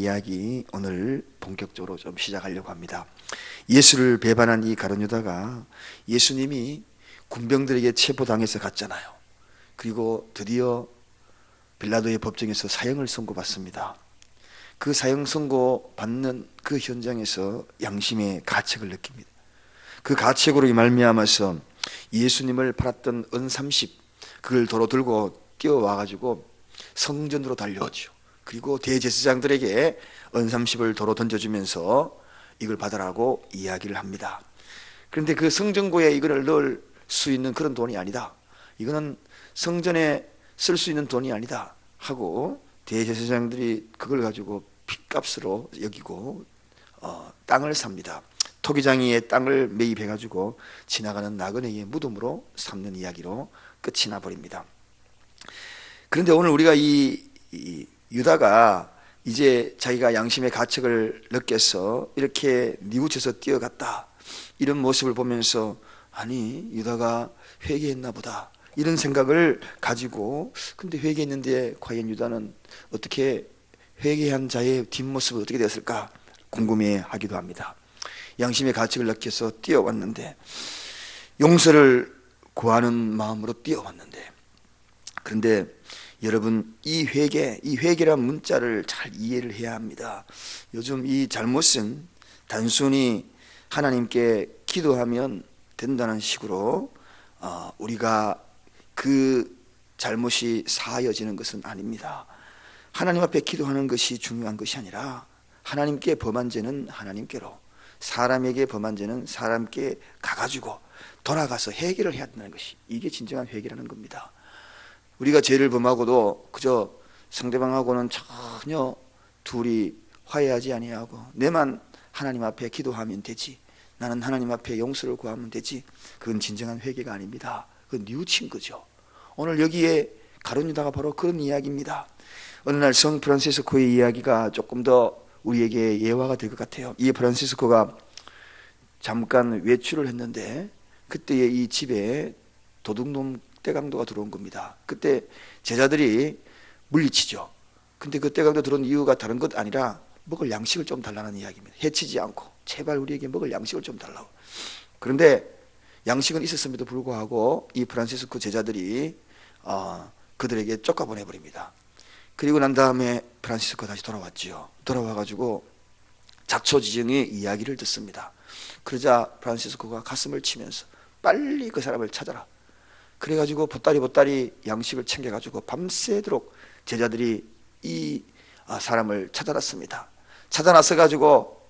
이야기 오늘 본격적으로 좀 시작하려고 합니다. 예수를 배반한 이 가룟 유다가 예수님이 군병들에게 체포당해서 갔잖아요. 그리고 드디어 빌라도의 법정에서 사형을 선고받습니다. 그 사형 선고 받는 그 현장에서 양심의 가책을 느낍니다. 그 가책으로 말미암아서 예수님을 팔았던 은 30 그걸 도로 들고 뛰어와가지고 성전으로 달려오죠. 그리고 대제사장들에게 은 30을 도로 던져주면서 이걸 받으라고 이야기를 합니다. 그런데 그 성전고에 이거를 넣을 수 있는 그런 돈이 아니다. 이거는 성전에 쓸 수 있는 돈이 아니다 하고 대제사장들이 그걸 가지고 핏값으로 여기고 땅을 삽니다. 토기장이의 땅을 매입해가지고 지나가는 나그네의 무덤으로 삼는 이야기로 끝이 나버립니다. 그런데 오늘 우리가 이 유다가 이제 자기가 양심의 가책을 느껴서 이렇게 뉘우쳐서 뛰어갔다, 이런 모습을 보면서 아니 유다가 회개했나 보다 이런 생각을 가지고, 근데 회개했는데 과연 유다는 어떻게 회개한 자의 뒷모습은 어떻게 되었을까 궁금해하기도 합니다. 양심의 가책을 느껴서 뛰어왔는데, 용서를 구하는 마음으로 뛰어왔는데, 그런데 여러분 이 회개란 문자를 잘 이해를 해야 합니다. 요즘 이 잘못은 단순히 하나님께 기도하면 된다는 식으로 우리가 그 잘못이 사하여지는 것은 아닙니다. 하나님 앞에 기도하는 것이 중요한 것이 아니라 하나님께 범한 죄는 하나님께로, 사람에게 범한 죄는 사람께 가가지고 돌아가서 해결을 해야 된다는 것이, 이게 진정한 회개라는 겁니다. 우리가 죄를 범하고도 그저 상대방하고는 전혀 둘이 화해하지 아니하고 내만 하나님 앞에 기도하면 되지, 나는 하나님 앞에 용서를 구하면 되지, 그건 진정한 회개가 아닙니다. 그건 뉘우친 거죠. 오늘 여기에 가룟 유다가 바로 그런 이야기입니다. 어느 날 성 프란시스코의 이야기가 조금 더 우리에게 예화가 될 것 같아요. 이 프란시스코가 잠깐 외출을 했는데 그때에 이 집에 도둑놈 떼강도가 들어온 겁니다. 그때 제자들이 물리치죠. 근데 그 떼강도 들어온 이유가 다른 것 아니라 먹을 양식을 좀 달라는 이야기입니다. 해치지 않고 제발 우리에게 먹을 양식을 좀 달라고. 그런데 양식은 있었음에도 불구하고 이 프란시스코 제자들이 그들에게 쫓아보내버립니다. 그리고 난 다음에 프란시스코 다시 돌아왔지요. 돌아와가지고 자초지종의 이야기를 듣습니다. 그러자 프란시스코가 가슴을 치면서 빨리 그 사람을 찾아라, 그래가지고 보따리 양식을 챙겨가지고 밤새도록 제자들이 이 사람을 찾아놨습니다. 찾아놨어가지고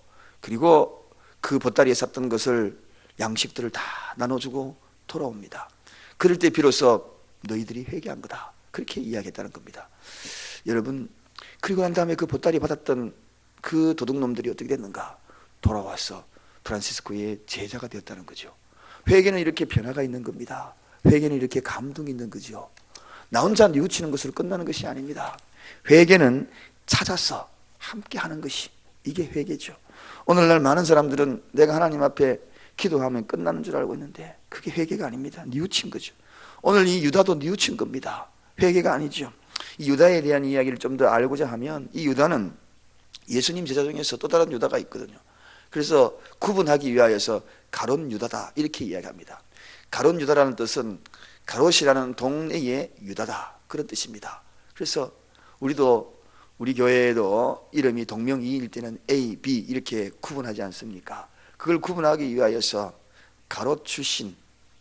그리고 그 보따리에 쌌던 것을 양식들을 다 나눠주고 돌아옵니다. 그럴 때 비로소 너희들이 회개한 거다, 그렇게 이야기했다는 겁니다. 여러분, 그리고 난 다음에 그 보따리 받았던 그 도둑놈들이 어떻게 됐는가? 돌아와서 프란시스코의 제자가 되었다는 거죠. 회개는 이렇게 변화가 있는 겁니다. 회개는 이렇게 감동이 있는 거죠. 나 혼자 뉘우치는 것으로 끝나는 것이 아닙니다. 회개는 찾아서 함께 하는 것이, 이게 회개죠. 오늘날 많은 사람들은 내가 하나님 앞에 기도하면 끝나는 줄 알고 있는데 그게 회개가 아닙니다. 뉘우친 거죠. 오늘 이 유다도 뉘우친 겁니다. 회개가 아니죠. 이 유다에 대한 이야기를 좀 더 알고자 하면, 이 유다는 예수님 제자 중에서 또 다른 유다가 있거든요. 그래서 구분하기 위하여서 가룟 유다다 이렇게 이야기합니다. 가룟 유다라는 뜻은 가롯이라는 동네의 유다다, 그런 뜻입니다. 그래서 우리 교회에도 이름이 동명이인일 때는 A, B 이렇게 구분하지 않습니까? 그걸 구분하기 위하여서 가롯 출신,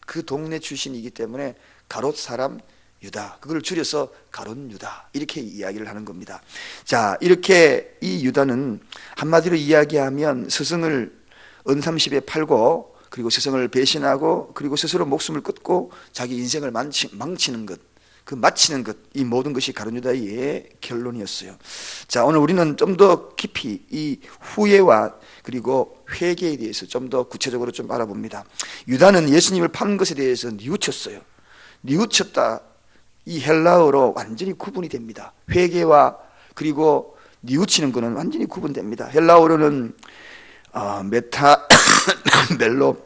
그 동네 출신이기 때문에 가롯 사람 유다, 그걸 줄여서 가룟 유다 이렇게 이야기를 하는 겁니다. 자, 이렇게 이 유다는 한마디로 이야기하면 스승을 은 30에 팔고, 그리고 스승을 배신하고, 그리고 스스로 목숨을 끊고 자기 인생을 망치는 것, 그 마치는 것, 이 모든 것이 가룟 유다의 결론이었어요. 자, 오늘 우리는 좀 더 깊이 이 후회와 그리고 회개에 대해서 좀 더 구체적으로 좀 알아봅니다. 유다는 예수님을 판 것에 대해서 뉘우쳤어요. 뉘우쳤다, 이 헬라어로 완전히 구분이 됩니다. 회개와 그리고 뉘우치는 것은 완전히 구분됩니다. 헬라어로는 메타 멜로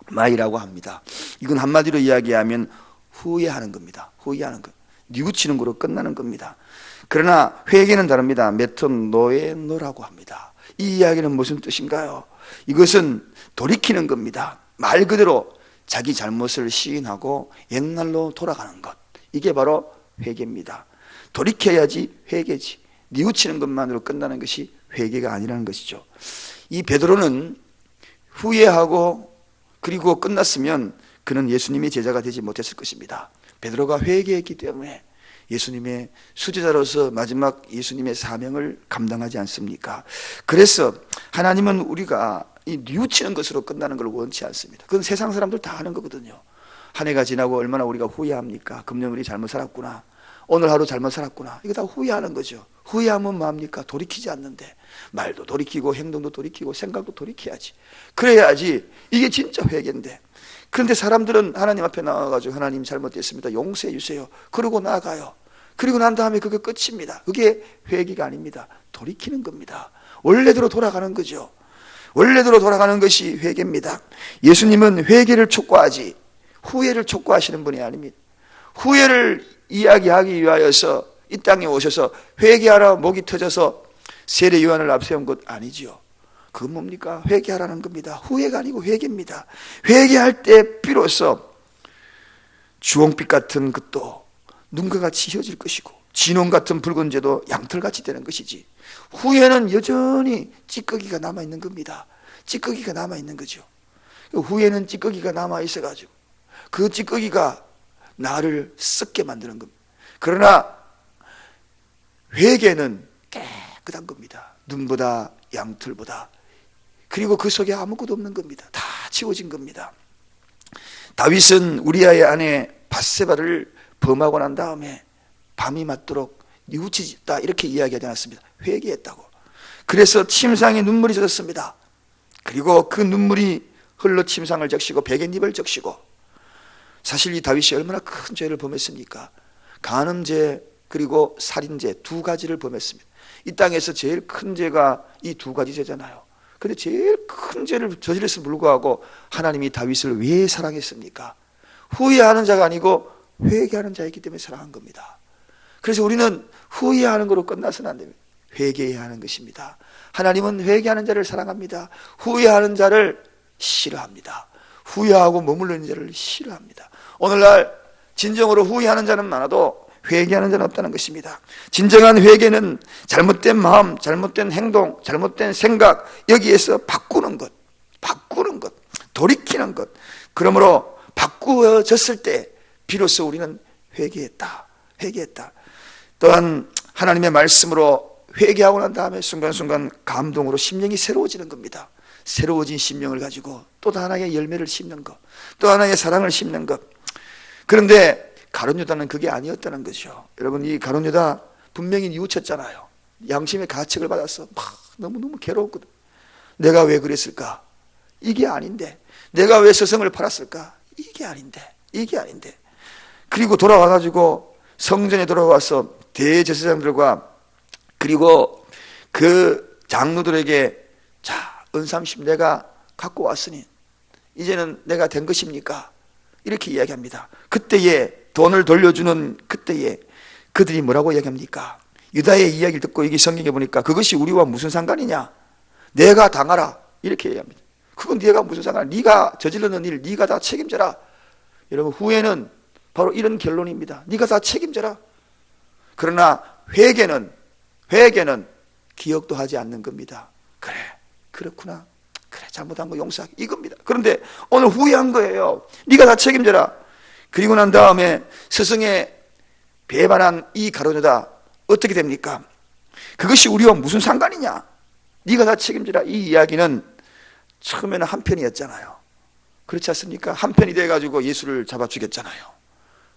마이라고 합니다. 이건 한마디로 이야기하면 후회하는 겁니다. 후회하는 것, 뉘우치는 거로 끝나는 겁니다. 그러나 회개는 다릅니다. 메토노에노라고 합니다. 이 이야기는 무슨 뜻인가요? 이것은 돌이키는 겁니다. 말 그대로 자기 잘못을 시인하고 옛날로 돌아가는 것, 이게 바로 회개입니다. 돌이켜야지 회개지, 뉘우치는 것만으로 끝나는 것이 회개가 아니라는 것이죠. 이 베드로는 후회하고 그리고 끝났으면 그는 예수님의 제자가 되지 못했을 것입니다. 베드로가 회개했기 때문에 예수님의 수제자로서 마지막 예수님의 사명을 감당하지 않습니까? 그래서 하나님은 우리가 이 뉘우치는 것으로 끝나는 걸 원치 않습니다. 그건 세상 사람들 다 하는 거거든요. 한 해가 지나고 얼마나 우리가 후회합니까? 금년 우리 잘못 살았구나, 오늘 하루 잘못 살았구나, 이거 다 후회하는 거죠. 후회하면 뭐합니까? 돌이키지 않는데 말도 돌이키고 행동도 돌이키고 생각도 돌이켜야지. 그래야지 이게 진짜 회개인데. 그런데 사람들은 하나님 앞에 나와가지고 하나님 잘못됐습니다, 용서해 주세요, 그러고 나가요. 그리고 난 다음에 그게 끝입니다. 그게 회개가 아닙니다. 돌이키는 겁니다. 원래대로 돌아가는 거죠. 원래대로 돌아가는 것이 회개입니다. 예수님은 회개를 촉구하지 후회를 촉구하시는 분이 아닙니다. 후회를 이야기하기 위하여서 이 땅에 오셔서 회개하라 목이 터져서 세례 요한을 앞세운 것 아니지요. 그건 뭡니까? 회개하라는 겁니다. 후회가 아니고 회개입니다. 회개할 때 비로소 주홍빛 같은 것도 눈과 같이 휘어질 것이고 진홍 같은 붉은 죄도 양털같이 되는 것이지, 후회는 여전히 찌꺼기가 남아있는 겁니다. 찌꺼기가 남아있는 거죠. 후회는 찌꺼기가 남아있어가지고 그 찌꺼기가 나를 썩게 만드는 겁니다. 그러나 회개는 깨끗한 겁니다. 눈보다 양털보다. 그리고 그 속에 아무것도 없는 겁니다. 다 지워진 겁니다. 다윗은 우리아의 아내 밧세바를 범하고 난 다음에 밤이 맞도록 뉘우치다 이렇게 이야기하지 않았습니다. 회개했다고. 그래서 침상에 눈물이 젖었습니다. 그리고 그 눈물이 흘러 침상을 적시고 베갯잎을 적시고, 사실 이 다윗이 얼마나 큰 죄를 범했습니까? 간음죄 그리고 살인죄 두 가지를 범했습니다. 이 땅에서 제일 큰 죄가 이 두 가지 죄잖아요. 그런데 제일 큰 죄를 저질렀음에도 불구하고 하나님이 다윗을 왜 사랑했습니까? 후회하는 자가 아니고 회개하는 자이기 때문에 사랑한 겁니다. 그래서 우리는 후회하는 것으로 끝나서는 안 됩니다. 회개해야 하는 것입니다. 하나님은 회개하는 자를 사랑합니다. 후회하는 자를 싫어합니다. 후회하고 머무르는 자를 싫어합니다. 오늘날 진정으로 후회하는 자는 많아도 회개하는 자는 없다는 것입니다. 진정한 회개는 잘못된 마음, 잘못된 행동, 잘못된 생각, 여기에서 바꾸는 것, 돌이키는 것. 그러므로 바꾸어졌을 때 비로소 우리는 회개했다. 또한 하나님의 말씀으로 회개하고 난 다음에 순간순간 감동으로 심령이 새로워지는 겁니다. 새로워진 심령을 가지고 또 하나의 열매를 심는 것, 또 하나의 사랑을 심는 것. 그런데 가룟 유다는 그게 아니었다는 거죠. 여러분, 이 가룟 유다 분명히 뉘우쳤잖아요. 양심의 가책을 받아서 막 너무너무 괴로웠거든. 내가 왜 그랬을까? 이게 아닌데. 내가 왜 스승을 팔았을까? 이게 아닌데. 그리고 돌아와가지고 성전에 돌아와서 대제사장들과 그리고 그 장로들에게, 자, 은삼십 내가 갖고 왔으니 이제는 내가 된 것입니까? 이렇게 이야기합니다. 그때에 돈을 돌려주는 그때에 그들이 뭐라고 이야기합니까? 유다의 이야기를 듣고 여기 성경에 보니까 그것이 우리와 무슨 상관이냐? 내가 당하라 이렇게 얘기합니다. 그건 네가 무슨 상관? 네가 저질렀는 일 네가 다 책임져라. 여러분, 후회는 바로 이런 결론입니다. 네가 다 책임져라. 그러나 회개는 기억도 하지 않는 겁니다. 그래, 그렇구나. 그래, 잘못한 거 용서하기, 이겁니다. 그런데 오늘 후회한 거예요. 네가 다 책임져라. 그리고 난 다음에 스승의 배반한 이 가룟 유다 어떻게 됩니까? 그것이 우리와 무슨 상관이냐? 네가 다 책임져라. 이 이야기는 처음에는 한편이었잖아요. 그렇지 않습니까? 한편이 돼가지고 예수를 잡아 죽였잖아요.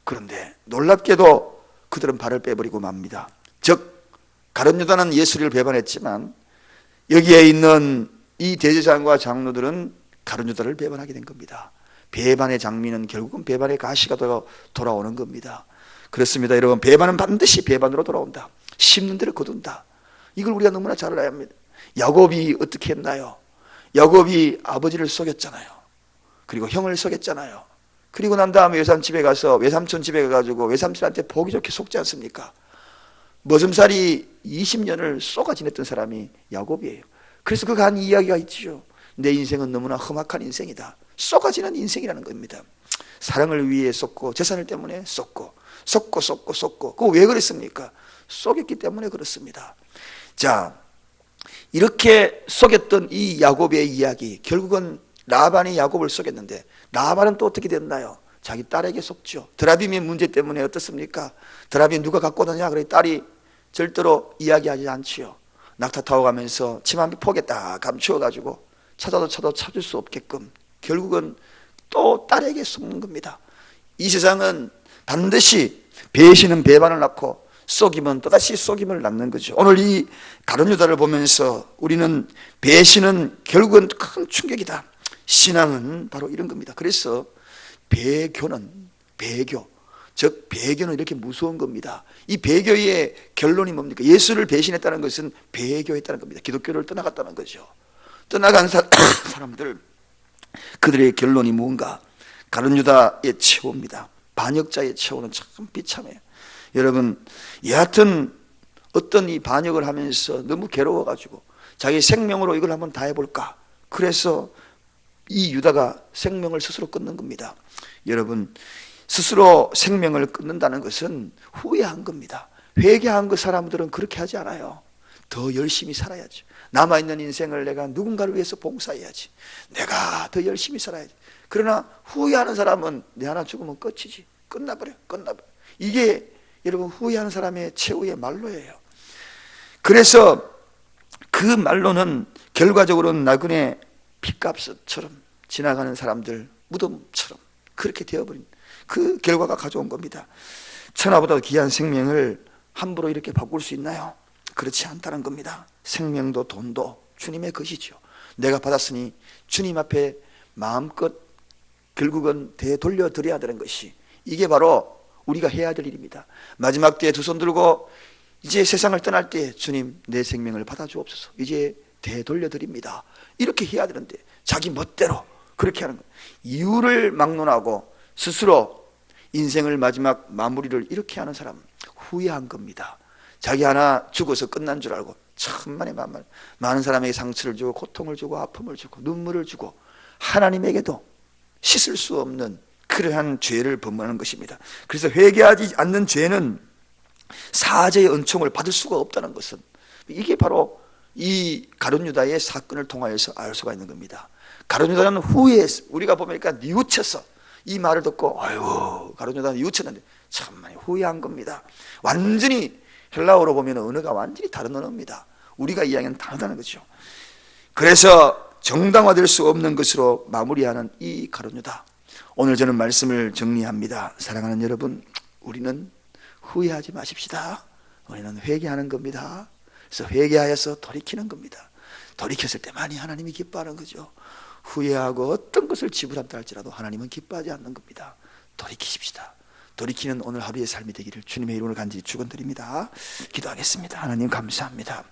그런데 놀랍게도 그들은 발을 빼버리고 맙니다. 즉 가룟 유다는 예수를 배반했지만 여기에 있는 이 대제사장과 장로들은 가룟 유다를 배반하게 된 겁니다. 배반의 장미는 결국은 배반의 가시가 돌아오는 겁니다. 그렇습니다. 여러분, 배반은 반드시 배반으로 돌아온다. 심는 대로 거둔다. 이걸 우리가 너무나 잘 알아야 합니다. 야곱이 어떻게 했나요? 야곱이 아버지를 속였잖아요. 그리고 형을 속였잖아요. 그리고 난 다음에 외삼촌 집에 가가지고 외삼촌한테 보기 좋게 속지 않습니까? 머슴살이 20년을 쏘가 지냈던 사람이 야곱이에요. 그래서 그가 한 이야기가 있죠. 내 인생은 너무나 험악한 인생이다. 쏘가지는 인생이라는 겁니다. 사랑을 위해 쏟고 재산을 때문에 쏟고 그거 왜 그랬습니까? 속였기 때문에 그렇습니다. 자, 이렇게 속였던 이 야곱의 이야기, 결국은 라반이 야곱을 속였는데 라반은 또 어떻게 됐나요? 자기 딸에게 속죠. 드라빔의 문제 때문에 어떻습니까? 드라빔 누가 갖고 오느냐? 그래 딸이 절대로 이야기하지 않지요. 낙타 타고 가면서 침 한 폭에 딱 감추어가지고 찾아도 찾을 수 없게끔 결국은 또 딸에게 속는 겁니다. 이 세상은 반드시 배신은 배반을 낳고 속임은 또다시 속임을 낳는 거죠. 오늘 이 가룟 유다를 보면서 우리는 배신은 결국은 큰 충격이다. 신앙은 바로 이런 겁니다. 그래서 배교는 즉 배교는 이렇게 무서운 겁니다. 이 배교의 결론이 뭡니까? 예수를 배신했다는 것은 배교했다는 겁니다. 기독교를 떠나갔다는 거죠. 떠나간 사람들, 그들의 결론이 뭔가? 가룟 유다의 최후입니다. 반역자의 최후는 참 비참해요. 여러분, 여하튼 어떤 이 반역을 하면서 너무 괴로워가지고 자기 생명으로 이걸 한번 다 해볼까? 그래서 이 유다가 생명을 스스로 끊는 겁니다. 여러분, 스스로 생명을 끊는다는 것은 후회한 겁니다. 회개한 그 사람들은 그렇게 하지 않아요. 더 열심히 살아야지. 남아있는 인생을 내가 누군가를 위해서 봉사해야지. 내가 더 열심히 살아야지. 그러나 후회하는 사람은 내 하나 죽으면 끝이지. 끝나버려. 이게 여러분 후회하는 사람의 최후의 말로예요. 그래서 그 말로는 결과적으로는 나그네 핏값처럼 지나가는 사람들 무덤처럼 그렇게 되어버린 그 결과가 가져온 겁니다. 천하보다 귀한 생명을 함부로 이렇게 바꿀 수 있나요? 그렇지 않다는 겁니다. 생명도 돈도 주님의 것이죠. 내가 받았으니 주님 앞에 마음껏 결국은 되돌려 드려야 되는 것이, 이게 바로 우리가 해야 될 일입니다. 마지막 때에 두 손 들고 이제 세상을 떠날 때 주님 내 생명을 받아주옵소서, 이제 되돌려 드립니다, 이렇게 해야 되는데 자기 멋대로 그렇게 하는 거예요. 이유를 막론하고 스스로 인생을 마지막 마무리를 이렇게 하는 사람 후회한 겁니다. 자기 하나 죽어서 끝난 줄 알고 천만에 만만 많은 사람에게 상처를 주고 고통을 주고 아픔을 주고 눈물을 주고 하나님에게도 씻을 수 없는 그러한 죄를 범하는 것입니다. 그래서 회개하지 않는 죄는 사죄의 은총을 받을 수가 없다는 것은, 이게 바로 이 가룟 유다의 사건을 통하여서 알 수가 있는 겁니다. 가룟 유다는 후회했어. 우리가 보니까 뉘우쳤어. 이 말을 듣고 아이고 가룟 유다는 뉘우쳤는데 참많이 후회한 겁니다. 완전히 헬라어로 보면 언어가 완전히 다른 언어입니다. 우리가 이야기하는 다르다는 거죠. 그래서 정당화될 수 없는 것으로 마무리하는 이 가룟 유다. 오늘 저는 말씀을 정리합니다. 사랑하는 여러분, 우리는 후회하지 마십시다. 우리는 회개하는 겁니다. 그래서 회개하여서 돌이키는 겁니다. 돌이켰을 때 많이 하나님이 기뻐하는 거죠. 후회하고 어떤 것을 지불한다 할지라도 하나님은 기뻐하지 않는 겁니다. 돌이키십시다. 돌이키는 오늘 하루의 삶이 되기를 주님의 이름으로 간절히 축원드립니다. 기도하겠습니다. 하나님 감사합니다.